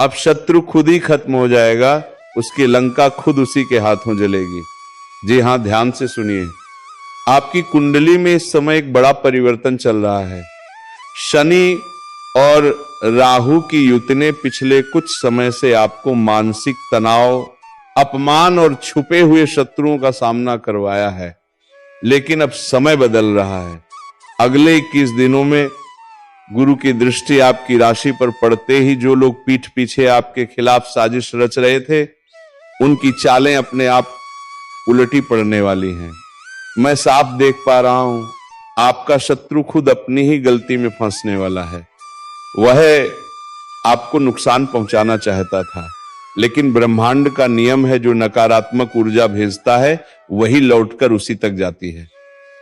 अब शत्रु खुद ही खत्म हो जाएगा, उसकी लंका खुद उसी के हाथों जलेगी। जी हां, ध्यान से सुनिए। आपकी कुंडली में इस समय एक बड़ा परिवर्तन चल रहा है। शनि और राहु की युति ने पिछले कुछ समय से आपको मानसिक तनाव, अपमान और छुपे हुए शत्रुओं का सामना करवाया है, लेकिन अब समय बदल रहा है। अगले 21 दिनों में गुरु की दृष्टि आपकी राशि पर पड़ते ही जो लोग पीठ पीछे आपके खिलाफ साजिश रच रहे थे, उनकी चालें अपने आप उलटी पड़ने वाली हैं। मैं साफ देख पा रहा हूं, आपका शत्रु खुद अपनी ही गलती में फंसने वाला है। वह आपको नुकसान पहुंचाना चाहता था, लेकिन ब्रह्मांड का नियम है, जो नकारात्मक ऊर्जा भेजता है वही लौटकर उसी तक जाती है।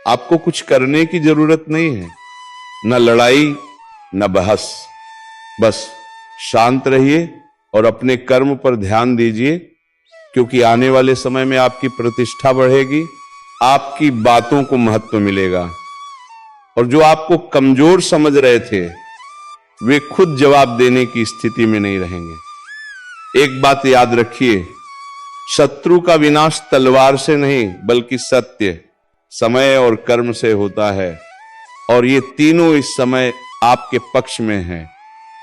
आपको कुछ करने की जरूरत नहीं है, न लड़ाई न बहस। बस शांत रहिए और अपने कर्म पर ध्यान दीजिए, क्योंकि आने वाले समय में आपकी प्रतिष्ठा बढ़ेगी, आपकी बातों को महत्व मिलेगा, और जो आपको कमजोर समझ रहे थे वे खुद जवाब देने की स्थिति में नहीं रहेंगे। एक बात याद रखिए, शत्रु का विनाश तलवार से नहीं बल्कि सत्य, समय और कर्म से होता है, और ये तीनों इस समय आपके पक्ष में हैं।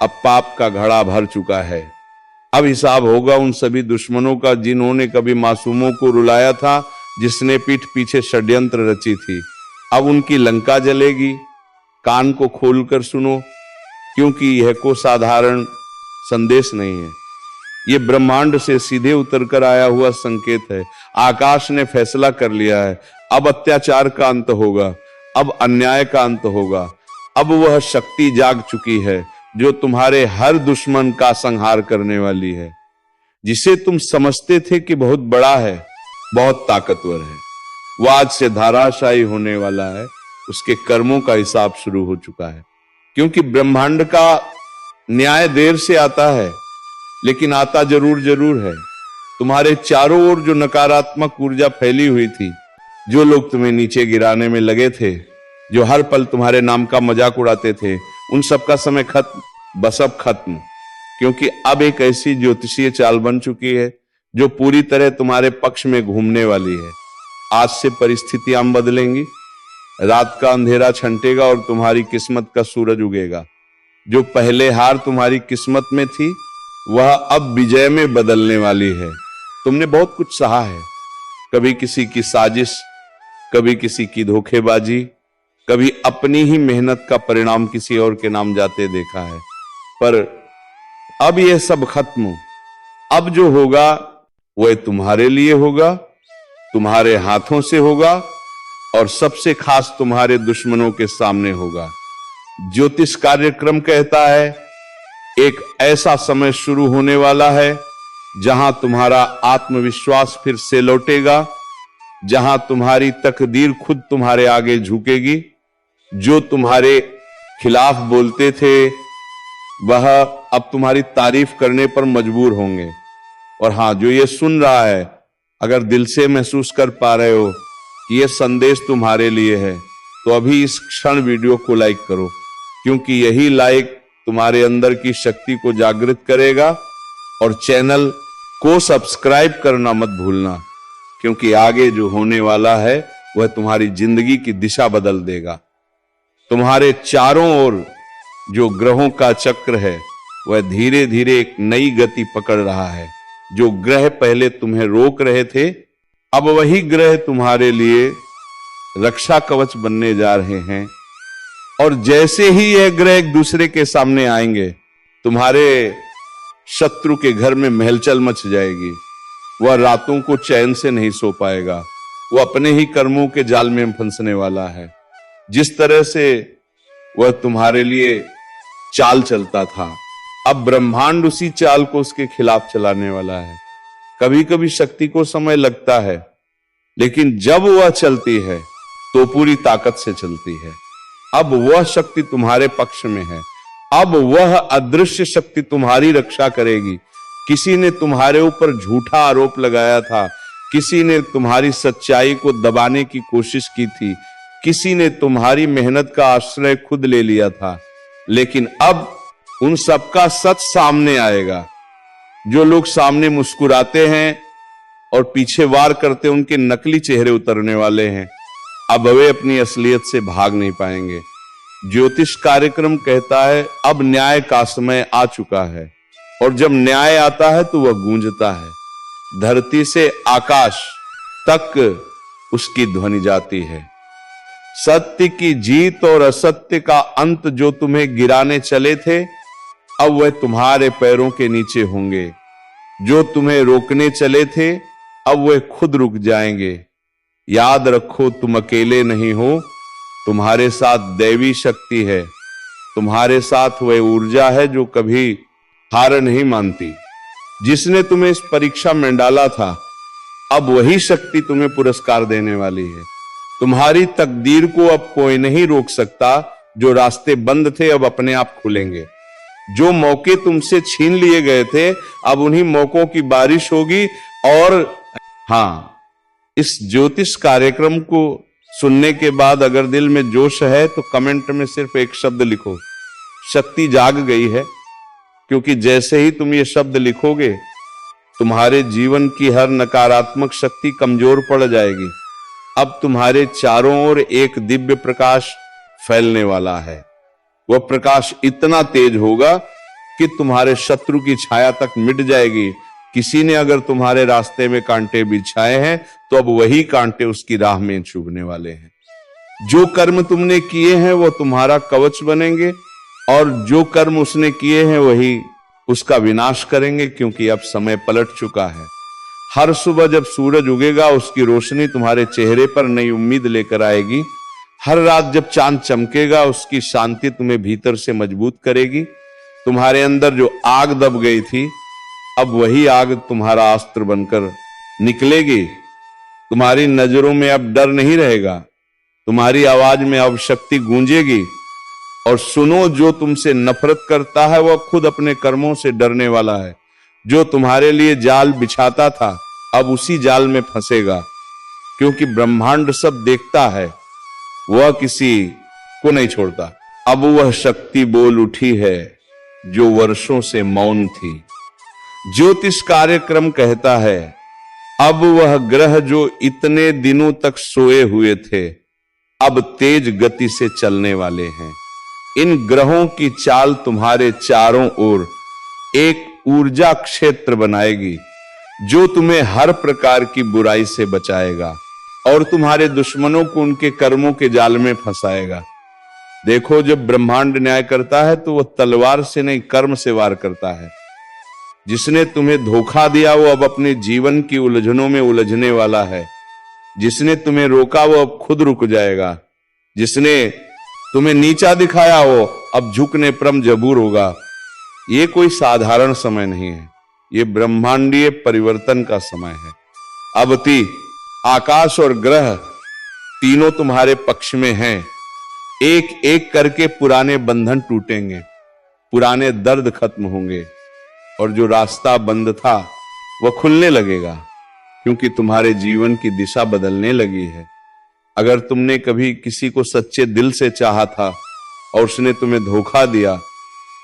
अब पाप का घड़ा भर चुका है। अब हिसाब होगा उन सभी दुश्मनों का जिन्होंने कभी मासूमों को रुलाया था, जिसने पीठ पीछे षड्यंत्र रची थी। अब उनकी लंका जलेगी। कान को खोलकर सुनो, क्योंकि यह को साधारण संदेश नहीं है, यह ब्रह्मांड से सीधे उतरकर आया हुआ संकेत है। आकाश ने फैसला कर लिया है, अब अत्याचार का अंत होगा, अब अन्याय का अंत होगा। अब वह शक्ति जाग चुकी है जो तुम्हारे हर दुश्मन का संहार करने वाली है। जिसे तुम समझते थे कि बहुत बड़ा है, बहुत ताकतवर है, वह आज से धाराशायी होने वाला है। उसके कर्मों का हिसाब शुरू हो चुका है, क्योंकि ब्रह्मांड का न्याय देर से आता है, लेकिन आता जरूर है। तुम्हारे चारों ओर जो नकारात्मक ऊर्जा फैली हुई थी, जो लोग तुम्हें नीचे गिराने में लगे थे, जो हर पल तुम्हारे नाम का मजाक उड़ाते थे, उन सब का समय खत्म, बस अब खत्म। क्योंकि अब एक ऐसी ज्योतिषीय चाल बन चुकी है जो पूरी तरह तुम्हारे पक्ष में घूमने वाली है। आज से परिस्थितियां बदलेंगी, रात का अंधेरा छंटेगा और तुम्हारी किस्मत का सूरज उगेगा। जो पहले हार तुम्हारी किस्मत में थी, वह अब विजय में बदलने वाली है। तुमने बहुत कुछ सहा है, कभी किसी की साजिश, कभी किसी की धोखेबाजी, कभी अपनी ही मेहनत का परिणाम किसी और के नाम जाते देखा है, पर अब यह सब खत्म। अब जो होगा वह तुम्हारे लिए होगा, तुम्हारे हाथों से होगा, और सबसे खास तुम्हारे दुश्मनों के सामने होगा। ज्योतिष कार्यक्रम कहता है, एक ऐसा समय शुरू होने वाला है जहां तुम्हारा आत्मविश्वास फिर से लौटेगा, जहां तुम्हारी तकदीर खुद तुम्हारे आगे झुकेगी। जो तुम्हारे खिलाफ बोलते थे, वह अब तुम्हारी तारीफ करने पर मजबूर होंगे। और हां, जो ये सुन रहा है, अगर दिल से महसूस कर पा रहे हो कि यह संदेश तुम्हारे लिए है, तो अभी इस क्षण वीडियो को लाइक करो, क्योंकि यही लाइक तुम्हारे अंदर की शक्ति को जागृत करेगा। और चैनल को सब्सक्राइब करना मत भूलना, क्योंकि आगे जो होने वाला है वह तुम्हारी जिंदगी की दिशा बदल देगा। तुम्हारे चारों ओर जो ग्रहों का चक्र है, वह धीरे धीरे एक नई गति पकड़ रहा है। जो ग्रह पहले तुम्हें रोक रहे थे, अब वही ग्रह तुम्हारे लिए रक्षा कवच बनने जा रहे हैं। और जैसे ही यह ग्रह एक दूसरे के सामने आएंगे, तुम्हारे शत्रु के घर में महलचल मच जाएगी। वह रातों को चैन से नहीं सो पाएगा, वह अपने ही कर्मों के जाल में फंसने वाला है। जिस तरह से वह तुम्हारे लिए चाल चलता था, अब ब्रह्मांड उसी चाल को उसके खिलाफ चलाने वाला है। कभी कभी शक्ति को समय लगता है, लेकिन जब वह चलती है तो पूरी ताकत से चलती है। अब वह शक्ति तुम्हारे पक्ष में है। अब वह अदृश्य शक्ति तुम्हारी रक्षा करेगी। किसी ने तुम्हारे ऊपर झूठा आरोप लगाया था, किसी ने तुम्हारी सच्चाई को दबाने की कोशिश की थी, किसी ने तुम्हारी मेहनत का आश्रय खुद ले लिया था, लेकिन अब उन सबका सच सामने आएगा जो लोग सामने मुस्कुराते हैं और पीछे वार करते हैं, उनके नकली चेहरे उतरने वाले हैं। अब वे अपनी असलियत से भाग नहीं पाएंगे। ज्योतिष कार्यक्रम कहता है अब न्याय का समय आ चुका है, और जब न्याय आता है तो वह गूंजता है। धरती से आकाश तक उसकी ध्वनि जाती है। सत्य की जीत और असत्य का अंत जो तुम्हें गिराने चले थे, अब वह तुम्हारे पैरों के नीचे होंगे। जो तुम्हें रोकने चले थे, अब वह खुद रुक जाएंगे। याद रखो, तुम अकेले नहीं हो, तुम्हारे साथ दैवी शक्ति है। तुम्हारे साथ वह ऊर्जा है जो कभी हार नहीं मानती। जिसने तुम्हें इस परीक्षा में डाला था, अब वही शक्ति तुम्हें पुरस्कार देने वाली है। तुम्हारी तकदीर को अब कोई नहीं रोक सकता। जो रास्ते बंद थे अब अपने आप खुलेंगे। जो मौके तुमसे छीन लिए गए थे, अब उन्हीं मौकों की बारिश होगी। और हाँ, इस ज्योतिष कार्यक्रम को सुनने के बाद अगर दिल में जोश है तो कमेंट में सिर्फ एक शब्द लिखो, शक्ति जाग गई है। क्योंकि जैसे ही तुम ये शब्द लिखोगे, तुम्हारे जीवन की हर नकारात्मक शक्ति कमजोर पड़ जाएगी। अब तुम्हारे चारों ओर एक दिव्य प्रकाश फैलने वाला है। वह प्रकाश इतना तेज होगा कि तुम्हारे शत्रु की छाया तक मिट जाएगी। किसी ने अगर तुम्हारे रास्ते में कांटे बिछाए हैं, तो अब वही कांटे उसकी राह में चुभने वाले हैं। जो कर्म तुमने किए हैं वो तुम्हारा कवच बनेंगे, और जो कर्म उसने किए हैं वही उसका विनाश करेंगे। क्योंकि अब समय पलट चुका है। हर सुबह जब सूरज उगेगा, उसकी रोशनी तुम्हारे चेहरे पर नई उम्मीद लेकर आएगी। हर रात जब चांद चमकेगा, उसकी शांति तुम्हें भीतर से मजबूत करेगी। तुम्हारे अंदर जो आग दब गई थी, अब वही आग तुम्हारा अस्त्र बनकर निकलेगी। तुम्हारी नजरों में अब डर नहीं रहेगा। तुम्हारी आवाज में अब शक्ति गूंजेगी। और सुनो, जो तुमसे नफरत करता है वह खुद अपने कर्मों से डरने वाला है। जो तुम्हारे लिए जाल बिछाता था, अब उसी जाल में फंसेगा। क्योंकि ब्रह्मांड सब देखता है, वह किसी को नहीं छोड़ता। अब वह शक्ति बोल उठी है जो वर्षों से मौन थी। ज्योतिष कार्यक्रम कहता है अब वह ग्रह जो इतने दिनों तक सोए हुए थे, अब तेज गति से चलने वाले हैं। इन ग्रहों की चाल तुम्हारे चारों ओर एक ऊर्जा क्षेत्र बनाएगी, जो तुम्हें हर प्रकार की बुराई से बचाएगा और तुम्हारे दुश्मनों को उनके कर्मों के जाल में फंसाएगा। देखो, जब ब्रह्मांड न्याय करता है तो वह तलवार से नहीं, कर्म से वार करता है। जिसने तुम्हें धोखा दिया वो अब अपने जीवन की उलझनों में उलझने वाला है। जिसने तुम्हें रोका वो अब खुद रुक जाएगा। जिसने तुम्हें नीचा दिखाया वो अब झुकने परम जबूर होगा। ये कोई साधारण समय नहीं है, ये ब्रह्मांडीय परिवर्तन का समय है। अबति आकाश और ग्रह तीनों तुम्हारे पक्ष में हैं। एक एक करके पुराने बंधन टूटेंगे, पुराने दर्द खत्म होंगे, और जो रास्ता बंद था वह खुलने लगेगा। क्योंकि तुम्हारे जीवन की दिशा बदलने लगी है। अगर तुमने कभी किसी को सच्चे दिल से चाहा था और उसने तुम्हें धोखा दिया,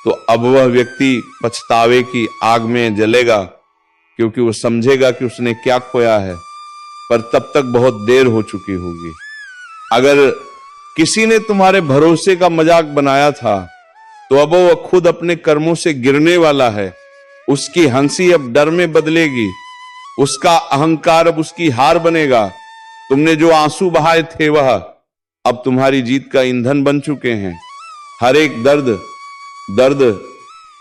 तो अब वह व्यक्ति पछतावे की आग में जलेगा। क्योंकि वो समझेगा कि उसने क्या खोया है, पर तब तक बहुत देर हो चुकी होगी। अगर किसी ने तुम्हारे भरोसे का मजाक बनाया था, तो अब वह खुद अपने कर्मों से गिरने वाला है। उसकी हंसी अब डर में बदलेगी, उसका अहंकार अब उसकी हार बनेगा। तुमने जो आंसू बहाए थे वह अब तुम्हारी जीत का ईंधन बन चुके हैं। हर एक दर्द,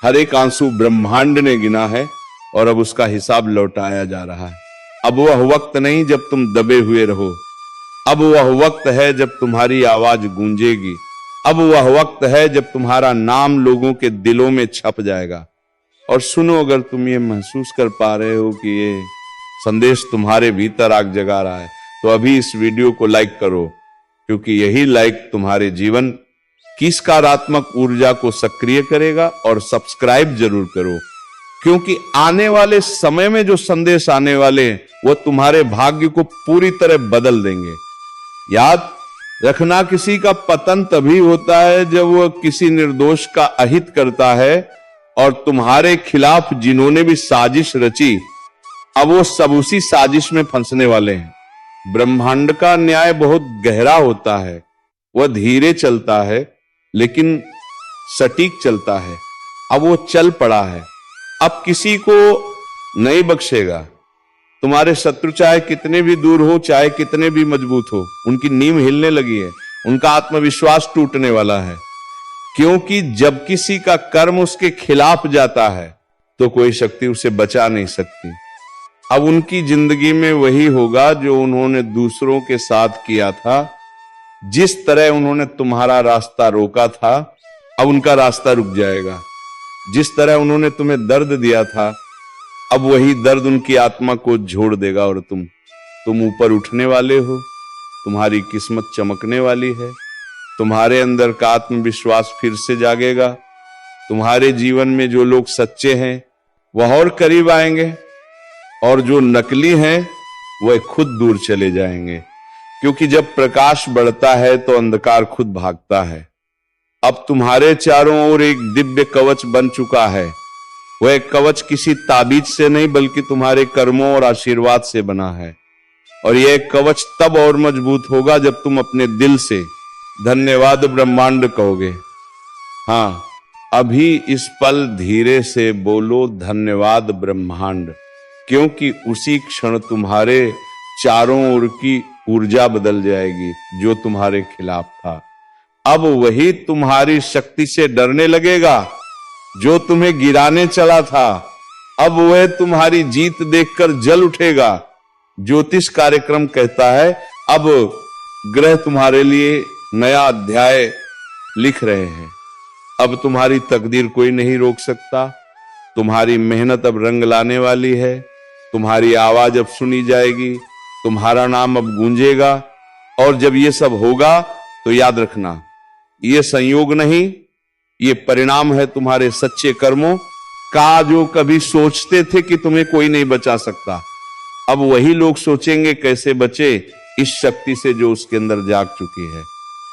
हर एक आंसू ब्रह्मांड ने गिना है और अब उसका हिसाब लौटाया जा रहा है। अब वह वक्त नहीं जब तुम दबे हुए रहो, अब वह वक्त है जब तुम्हारी आवाज गूंजेगी। अब वह वक्त है जब तुम्हारा नाम लोगों के दिलों में छप जाएगा। और सुनो, अगर तुम ये महसूस कर पा रहे हो कि ये संदेश तुम्हारे भीतर आग जगा रहा है, तो अभी इस वीडियो को लाइक करो। क्योंकि यही लाइक तुम्हारे जीवन की सकारात्मक ऊर्जा को सक्रिय करेगा। और सब्सक्राइब जरूर करो, क्योंकि आने वाले समय में जो संदेश आने वाले हैं वो तुम्हारे भाग्य को पूरी तरह बदल देंगे। याद रखना, किसी का पतन तभी होता है जब वह किसी निर्दोष का अहित करता है और तुम्हारे खिलाफ जिन्होंने भी साजिश रची, अब वो सब उसी साजिश में फंसने वाले हैं। ब्रह्मांड का न्याय बहुत गहरा होता है, वह धीरे चलता है लेकिन सटीक चलता है। अब वो चल पड़ा है, अब किसी को नहीं बख्शेगा। तुम्हारे शत्रु चाहे कितने भी दूर हो, चाहे कितने भी मजबूत हो, उनकी नींव हिलने लगी है, उनका आत्मविश्वास टूटने वाला है। क्योंकि जब किसी का कर्म उसके खिलाफ जाता है तो कोई शक्ति उसे बचा नहीं सकती। अब उनकी जिंदगी में वही होगा जो उन्होंने दूसरों के साथ किया था। जिस तरह उन्होंने तुम्हारा रास्ता रोका था, अब उनका रास्ता रुक जाएगा। जिस तरह उन्होंने तुम्हें दर्द दिया था, अब वही दर्द उनकी आत्मा को झोड़ देगा और तुम ऊपर उठने वाले हो। तुम्हारी किस्मत चमकने वाली है। तुम्हारे अंदर का आत्मविश्वास फिर से जागेगा। तुम्हारे जीवन में जो लोग सच्चे हैं वह और करीब आएंगे, और जो नकली हैं वह खुद दूर चले जाएंगे। क्योंकि जब प्रकाश बढ़ता है तो अंधकार खुद भागता है। अब तुम्हारे चारों ओर एक दिव्य कवच बन चुका है। वह कवच किसी ताबीज से नहीं बल्कि तुम्हारे कर्मों और आशीर्वाद से बना है। और यह कवच तब और मजबूत होगा जब तुम अपने दिल से धन्यवाद ब्रह्मांड कहोगे। हाँ, अभी इस पल धीरे से बोलो धन्यवाद ब्रह्मांड, क्योंकि उसी क्षण तुम्हारे चारों ओर की ऊर्जा बदल जाएगी जो तुम्हारे खिलाफ था। अब वही तुम्हारी शक्ति से डरने लगेगा जो तुम्हें गिराने चला था। अब वह तुम्हारी जीत देखकर जल उठेगा। ज्योतिष कार्यक्रम कहता है अब ग्रह तुम्हारे लिए नया अध्याय लिख रहे हैं। अब तुम्हारी तकदीर कोई नहीं रोक सकता। तुम्हारी मेहनत अब रंग लाने वाली है। तुम्हारी आवाज अब सुनी जाएगी, तुम्हारा नाम अब गूंजेगा। और जब ये सब होगा तो याद रखना, ये संयोग नहीं, ये परिणाम है तुम्हारे सच्चे कर्मों का। जो कभी सोचते थे कि तुम्हें कोई नहीं बचा सकता, अब वही लोग सोचेंगे कैसे बचे इस शक्ति से जो उसके अंदर जाग चुकी है।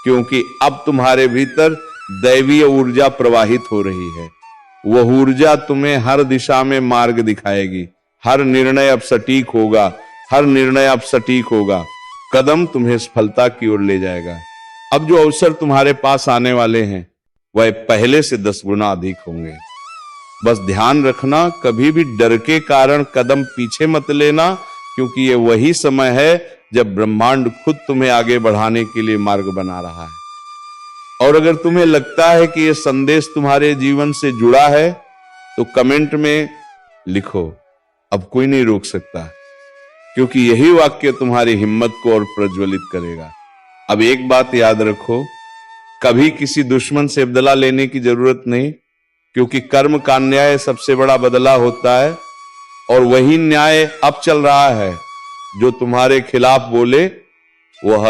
क्योंकि अब तुम्हारे भीतर दैवीय ऊर्जा प्रवाहित हो रही है। वह ऊर्जा तुम्हें हर दिशा में मार्ग दिखाएगी। हर निर्णय अब सटीक होगा, हर निर्णय अब सटीक होगा। कदम तुम्हें सफलता की ओर ले जाएगा। अब जो अवसर तुम्हारे पास आने वाले हैं वह पहले से 10 गुना अधिक होंगे। बस ध्यान रखना, कभी भी डर के कारण कदम पीछे मत लेना, क्योंकि ये वही समय है जब ब्रह्मांड खुद तुम्हें आगे बढ़ाने के लिए मार्ग बना रहा है। और अगर तुम्हें लगता है कि यह संदेश तुम्हारे जीवन से जुड़ा है तो कमेंट में लिखो, अब कोई नहीं रोक सकता, क्योंकि यही वाक्य तुम्हारी हिम्मत को और प्रज्वलित करेगा। अब एक बात याद रखो, कभी किसी दुश्मन से बदला लेने की जरूरत नहीं, क्योंकि कर्म का न्याय सबसे बड़ा बदला होता है। और वही न्याय अब चल रहा है। जो तुम्हारे खिलाफ बोले वह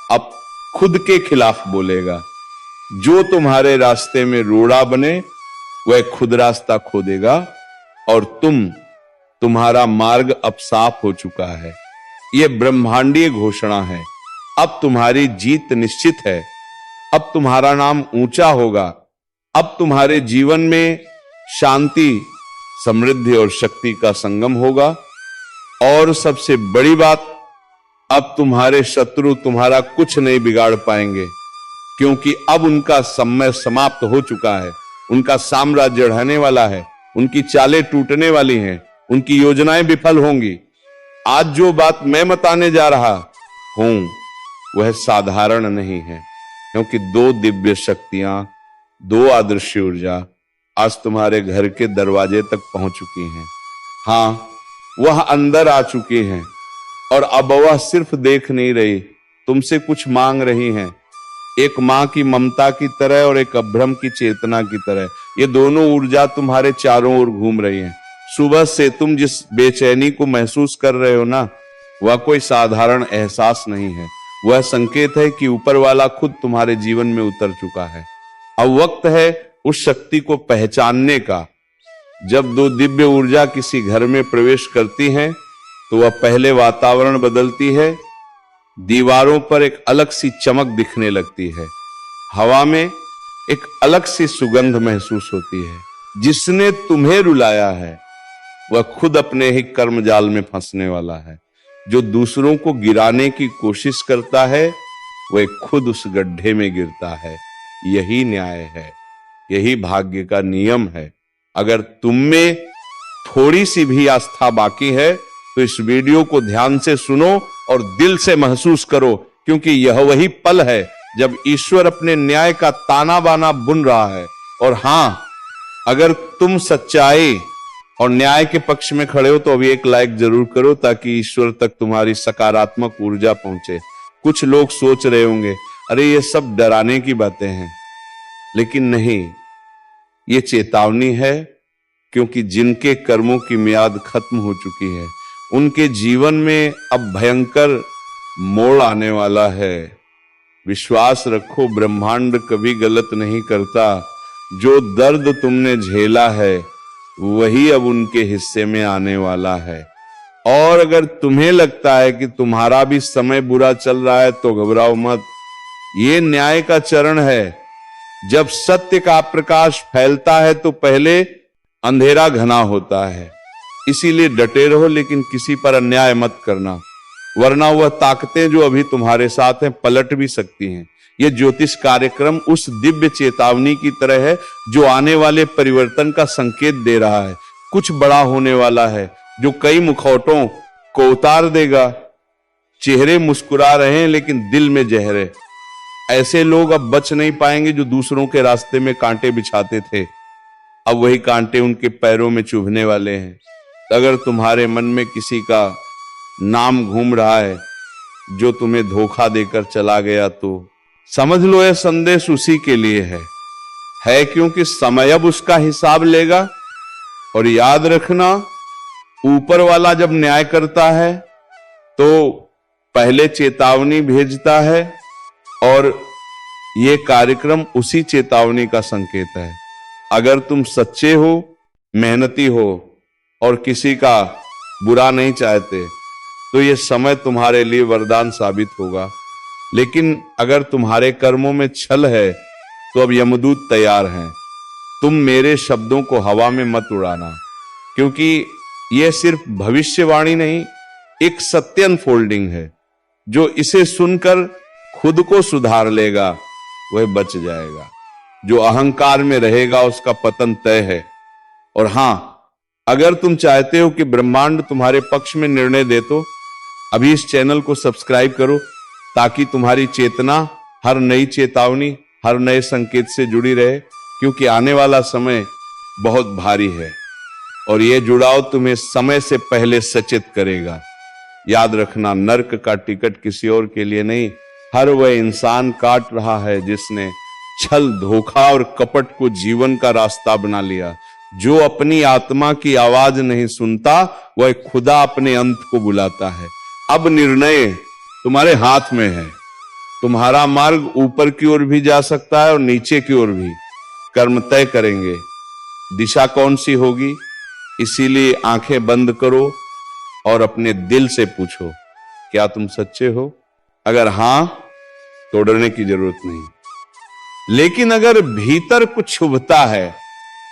अब खुद के खिलाफ बोलेगा। जो तुम्हारे रास्ते में रोड़ा बने वह खुद रास्ता खो देगा। और तुम्हारा मार्ग अब साफ हो चुका है। यह ब्रह्मांडीय घोषणा है। अब तुम्हारी जीत निश्चित है। अब तुम्हारा नाम ऊंचा होगा। अब तुम्हारे जीवन में शांति, समृद्धि और शक्ति का संगम होगा। और सबसे बड़ी बात, अब तुम्हारे शत्रु तुम्हारा कुछ नहीं बिगाड़ पाएंगे, क्योंकि अब उनका समय समाप्त हो चुका है। उनका साम्राज्य ढहने वाला है। उनकी चालें टूटने वाली हैं। उनकी योजनाएं विफल होंगी। आज जो बात मैं बताने जा रहा हूं वह साधारण नहीं है, क्योंकि 2 दिव्य शक्तियां, 2 आदर्शी ऊर्जा आज तुम्हारे घर के दरवाजे तक पहुंच चुकी हैं। हाँ, वह अंदर आ चुकी हैं। और अब वह सिर्फ देख नहीं रही, तुमसे कुछ मांग रही हैं। एक मां की ममता की तरह और एक अभ्रम की चेतना की तरह ये दोनों ऊर्जा तुम्हारे चारों ओर घूम रही हैं। सुबह से तुम जिस बेचैनी को महसूस कर रहे हो ना, वह कोई साधारण एहसास नहीं है। वह संकेत है कि ऊपर वाला खुद तुम्हारे जीवन में उतर चुका है। अब वक्त है उस शक्ति को पहचानने का। जब 2 दिव्य ऊर्जा किसी घर में प्रवेश करती हैं तो वह पहले वातावरण बदलती है। दीवारों पर एक अलग सी चमक दिखने लगती है। हवा में एक अलग सी सुगंध महसूस होती है। जिसने तुम्हें रुलाया है वह खुद अपने ही कर्म जाल में फंसने वाला है। जो दूसरों को गिराने की कोशिश करता है वह खुद उस गड्ढे में गिरता है। यही न्याय है, यही भाग्य का नियम है। अगर तुम में थोड़ी सी भी आस्था बाकी है तो इस वीडियो को ध्यान से सुनो और दिल से महसूस करो, क्योंकि यह वही पल है जब ईश्वर अपने न्याय का ताना बाना बुन रहा है। और हां, अगर तुम सच्चाई और न्याय के पक्ष में खड़े हो तो अभी एक लाइक जरूर करो, ताकि ईश्वर तक तुम्हारी सकारात्मक ऊर्जा पहुंचे। कुछ लोग सोच रहे होंगे, अरे ये सब डराने की बातें हैं, लेकिन नहीं, ये चेतावनी है, क्योंकि जिनके कर्मों की मियाद खत्म हो चुकी है उनके जीवन में अब भयंकर मोड़ आने वाला है। विश्वास रखो, ब्रह्मांड कभी गलत नहीं करता। जो दर्द तुमने झेला है वही अब उनके हिस्से में आने वाला है। और अगर तुम्हें लगता है कि तुम्हारा भी समय बुरा चल रहा है तो घबराओ मत। ये न्याय का चरण है। जब सत्य का प्रकाश फैलता है तो पहले अंधेरा घना होता है। इसीलिए डटे रहो, लेकिन किसी पर अन्याय मत करना, वरना वह ताकतें जो अभी तुम्हारे साथ हैं पलट भी सकती हैं। यह ज्योतिष कार्यक्रम उस दिव्य चेतावनी की तरह है जो आने वाले परिवर्तन का संकेत दे रहा है। कुछ बड़ा होने वाला है जो कई मुखौटों को उतार देगा। चेहरे मुस्कुरा रहे हैं लेकिन दिल में जहर है। ऐसे लोग अब बच नहीं पाएंगे जो दूसरों के रास्ते में कांटे बिछाते थे। अब वही कांटे उनके पैरों में चुभने वाले हैं। अगर तुम्हारे मन में किसी का नाम घूम रहा है जो तुम्हें धोखा देकर चला गया तो समझ लो यह संदेश उसी के लिए है, क्योंकि समय अब उसका हिसाब लेगा। और याद रखना, ऊपर वाला जब न्याय करता है तो पहले चेतावनी भेजता है, और यह कार्यक्रम उसी चेतावनी का संकेत है। अगर तुम सच्चे हो, मेहनती हो और किसी का बुरा नहीं चाहते तो यह समय तुम्हारे लिए वरदान साबित होगा। लेकिन अगर तुम्हारे कर्मों में छल है तो अब यमदूत तैयार हैं। तुम मेरे शब्दों को हवा में मत उड़ाना, क्योंकि यह सिर्फ भविष्यवाणी नहीं, एक सत्य अनफोल्डिंग है। जो इसे सुनकर खुद को सुधार लेगा वह बच जाएगा। जो अहंकार में रहेगा उसका पतन तय है। और हां, अगर तुम चाहते हो कि ब्रह्मांड तुम्हारे पक्ष में निर्णय दे तो अभी इस चैनल को सब्सक्राइब करो, ताकि तुम्हारी चेतना हर नई चेतावनी, हर नए संकेत से जुड़ी रहे, क्योंकि आने वाला समय बहुत भारी है और यह जुड़ाव तुम्हें समय से पहले सचेत करेगा। याद रखना, नर्क का टिकट किसी और के लिए नहीं, हर वह इंसान काट रहा है जिसने छल, धोखा और कपट को जीवन का रास्ता बना लिया। जो अपनी आत्मा की आवाज नहीं सुनता वह खुदा अपने अंत को बुलाता है। अब निर्णय तुम्हारे हाथ में है। तुम्हारा मार्ग ऊपर की ओर भी जा सकता है और नीचे की ओर भी। कर्म तय करेंगे दिशा कौन सी होगी। इसीलिए आंखें बंद करो और अपने दिल से पूछो, क्या तुम सच्चे हो? अगर हां तो डरने की जरूरत नहीं। लेकिन अगर भीतर कुछ छुभता है,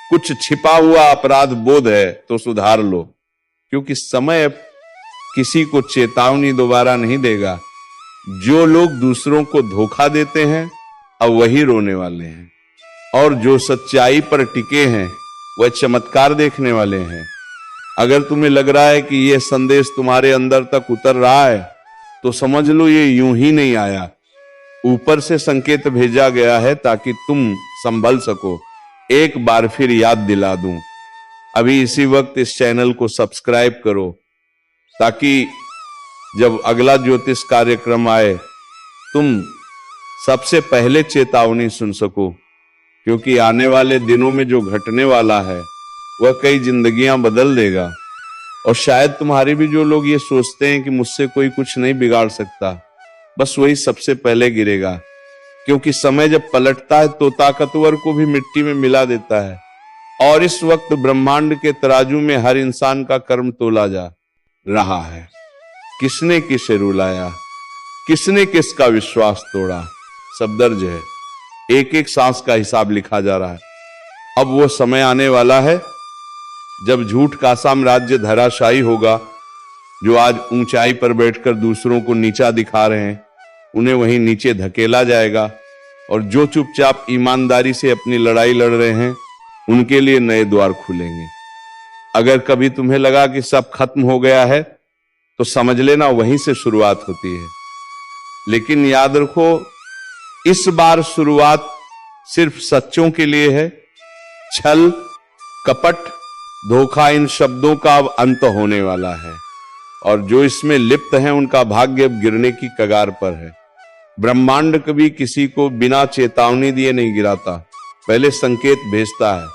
कुछ छिपा हुआ अपराध बोध है, तो सुधार लो, क्योंकि समय किसी को चेतावनी दोबारा नहीं देगा। जो लोग दूसरों को धोखा देते हैं अब वही रोने वाले हैं, और जो सच्चाई पर टिके हैं वह चमत्कार देखने वाले हैं। अगर तुम्हें लग रहा है कि यह संदेश तुम्हारे अंदर तक उतर रहा है तो समझ लो ये यूं ही नहीं आया। ऊपर से संकेत भेजा गया है ताकि तुम संभल सको। एक बार फिर याद दिला दूं, अभी इसी वक्त इस चैनल को सब्सक्राइब करो, ताकि जब अगला ज्योतिष कार्यक्रम आए तुम सबसे पहले चेतावनी सुन सको, क्योंकि आने वाले दिनों में जो घटने वाला है वह कई जिंदगियां बदल देगा। और शायद तुम्हारे भी जो लोग ये सोचते हैं कि मुझसे कोई कुछ नहीं बिगाड़ सकता, बस वही सबसे पहले गिरेगा, क्योंकि समय जब पलटता है तो ताकतवर को भी मिट्टी में मिला देता है। और इस वक्त ब्रह्मांड के तराजू में हर इंसान का कर्म तोला जा रहा है। किसने किसे रुलाया, किसने किसका विश्वास तोड़ा, सब दर्ज है। एक एक सांस का हिसाब लिखा जा रहा है। अब वो समय आने वाला है जब झूठ का साम्राज्य धराशायी होगा। जो आज ऊंचाई पर बैठकर दूसरों को नीचा दिखा रहे हैं, उन्हें वहीं नीचे धकेला जाएगा, और जो चुपचाप ईमानदारी से अपनी लड़ाई लड़ रहे हैं, उनके लिए नए द्वार खुलेंगे। अगर कभी तुम्हें लगा कि सब खत्म हो गया है, तो समझ लेना वहीं से शुरुआत होती है। लेकिन याद रखो, इस बार शुरुआत सिर्फ सच्चों के लिए है। छल, कपट, धोखा, इन शब्दों का अब अंत होने वाला है, और जो इसमें लिप्त हैं उनका भाग्य अब गिरने की कगार पर है। ब्रह्मांड कभी किसी को बिना चेतावनी दिए नहीं गिराता, पहले संकेत भेजता है।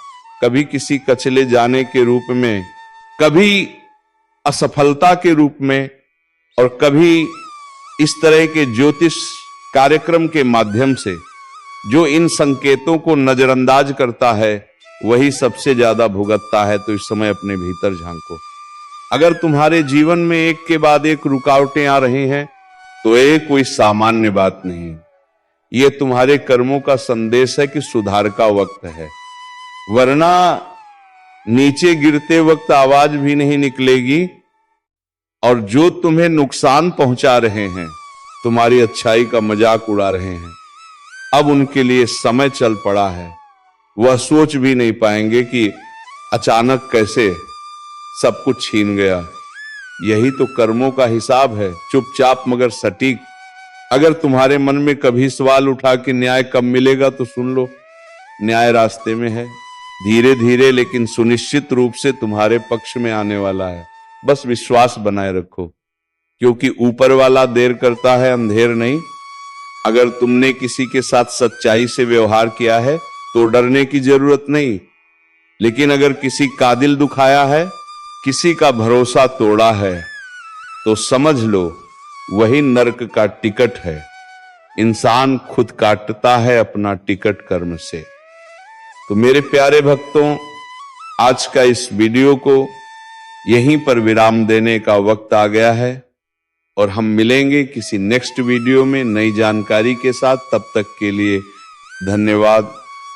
कभी किसी कचले जाने के रूप में, कभी असफलता के रूप में, और कभी इस तरह के ज्योतिष कार्यक्रम के माध्यम से। जो इन संकेतों को नजरअंदाज करता है, वही सबसे ज्यादा भुगतता है। तो इस समय अपने भीतर झांको। अगर तुम्हारे जीवन में एक के बाद एक रुकावटें आ रही हैं, तो ये कोई सामान्य बात नहीं, ये तुम्हारे कर्मों का संदेश है कि सुधार का वक्त है। वरना नीचे गिरते वक्त आवाज भी नहीं निकलेगी, और जो तुम्हें नुकसान पहुंचा रहे हैं, तुम्हारी अच्छाई का मजाक उड़ा रहे हैं, अब उनके लिए समय चल पड़ा है। वह सोच भी नहीं पाएंगे कि अचानक कैसे सब कुछ छीन गया। यही तो कर्मों का हिसाब है, चुपचाप मगर सटीक। अगर तुम्हारे मन में कभी सवाल उठा कि न्याय कब मिलेगा, तो सुन लो, न्याय रास्ते में है। धीरे धीरे लेकिन सुनिश्चित रूप से तुम्हारे पक्ष में आने वाला है। बस विश्वास बनाए रखो, क्योंकि ऊपर वाला देर करता है, अंधेर नहीं। अगर तुमने किसी के साथ सच्चाई से व्यवहार किया है, तो डरने की जरूरत नहीं। लेकिन अगर किसी का दिल दुखाया है, किसी का भरोसा तोड़ा है, तो समझ लो वही नर्क का टिकट है। इंसान खुद काटता है अपना टिकट कर्म से। तो मेरे प्यारे भक्तों, आज का इस वीडियो को यहीं पर विराम देने का वक्त आ गया है, और हम मिलेंगे किसी नेक्स्ट वीडियो में नई जानकारी के साथ। तब तक के लिए धन्यवाद।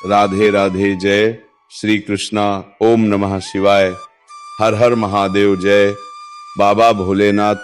राधे राधे। जय श्री कृष्णा। ओम नमः शिवाय। हर हर महादेव। जय बाबा भोलेनाथ।